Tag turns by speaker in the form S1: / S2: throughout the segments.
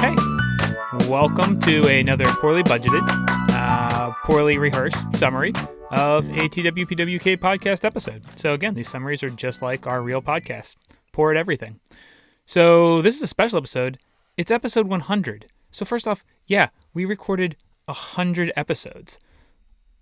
S1: Hey, welcome to another poorly budgeted, poorly rehearsed summary of a TWPWK podcast episode. So again, these summaries are just like our real podcast. Poor at everything. So this is a special episode. It's episode 100. So first off, yeah, we recorded 100 episodes.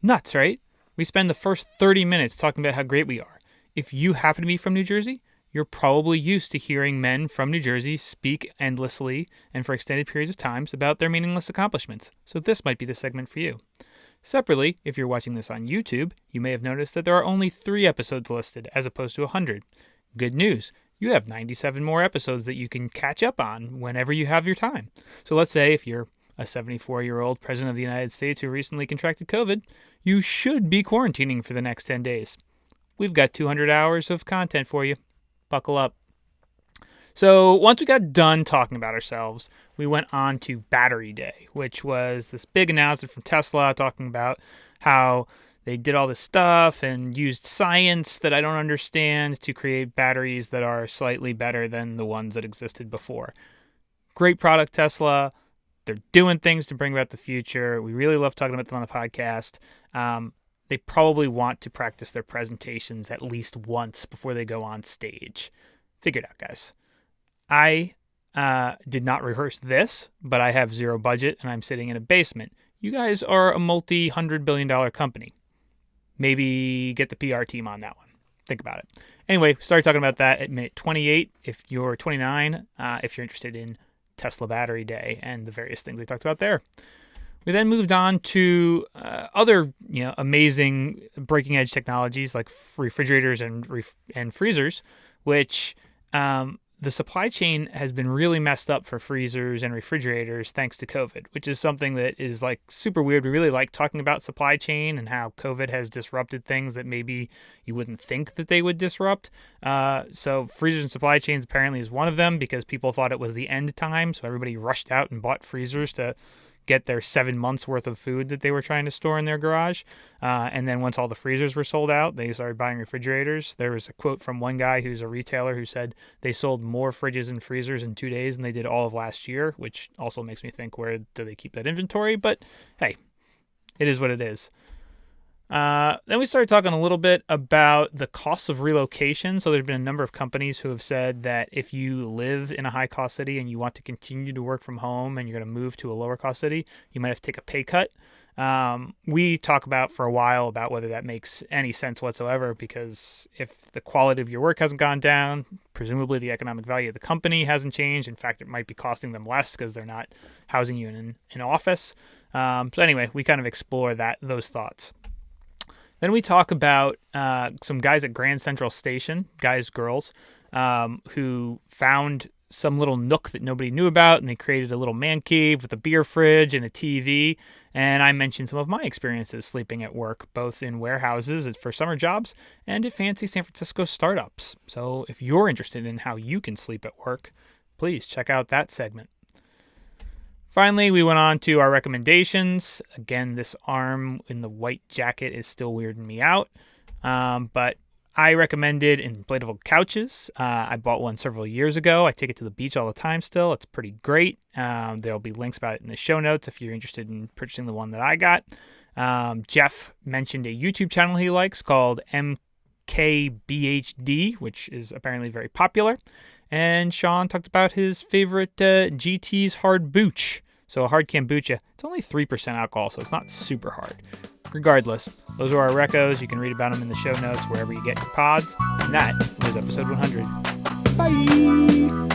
S1: Nuts, right? We spend the first 30 minutes talking about how great we are. If you happen to be from New Jersey, you're probably used to hearing men from New Jersey speak endlessly and for extended periods of time about their meaningless accomplishments. So this might be the segment for you. Separately, if you're watching this on YouTube, you may have noticed that there are only 3 episodes listed as opposed to 100. Good news. You have 97 more episodes that you can catch up on whenever you have your time. So let's say if you're a 74-year-old president of the United States who recently contracted COVID, you should be quarantining for the next 10 days. We've got 200 hours of content for you. Buckle up. So once we got done talking about ourselves, we went on to Battery Day, which was this big announcement from Tesla talking about how they did all this stuff and used science that I don't understand to create batteries that are slightly better than the ones that existed before. Great product, Tesla. They're doing things to bring about the future. We really love talking about them on the podcast. They probably want to practice their presentations at least once before they go on stage. Figure it out, guys. I did not rehearse this, but I have zero budget and I'm sitting in a basement. You guys are a multi-$100 billion company. Maybe get the PR team on that one. Think about it. Anyway, started talking about that at minute 28. If you're 29, if you're interested in Tesla Battery Day and the various things they talked about there. We then moved on to other, amazing breaking edge technologies like refrigerators and freezers, which the supply chain has been really messed up for freezers and refrigerators thanks to COVID, which is something that is like super weird. We really like talking about supply chain and how COVID has disrupted things that maybe you wouldn't think that they would disrupt. So freezers and supply chains apparently is one of them because people thought it was the end time. So everybody rushed out and bought freezers to get their 7 months worth of food that they were trying to store in their garage. And then once all the freezers were sold out, they started buying refrigerators. There was a quote from one guy who's a retailer who said they sold more fridges and freezers in 2 days than they did all of last year, which also makes me think, where do they keep that inventory? But hey, it is what it is. Then we started talking a little bit about the costs of relocation. So there's been a number of companies who have said that if you live in a high-cost city and you want to continue to work from home and you're going to move to a lower-cost city, you might have to take a pay cut. We talk about for a while about whether that makes any sense whatsoever, because if the quality of your work hasn't gone down, presumably the economic value of the company hasn't changed. In fact, it might be costing them less because they're not housing you in an office. So anyway, we kind of explore those thoughts. Then we talk about some guys at Grand Central Station, girls, who found some little nook that nobody knew about, and they created a little man cave with a beer fridge and a TV. And I mentioned some of my experiences sleeping at work, both in warehouses for summer jobs and at fancy San Francisco startups. So if you're interested in how you can sleep at work, please check out that segment. Finally, we went on to our recommendations. Again, this arm in the white jacket is still weirding me out. But I recommended inflatable couches. I bought one several years ago. I take it to the beach all the time still. It's pretty great. There'll be links about it in the show notes if you're interested in purchasing the one that I got. Jeff mentioned a YouTube channel he likes called MKBHD, which is apparently very popular. And Sean talked about his favorite GT's Hard Booch. So a hard kombucha. It's only 3% alcohol, so it's not super hard. Regardless, those are our recos. You can read about them in the show notes wherever you get your pods. And that was episode 100. Bye!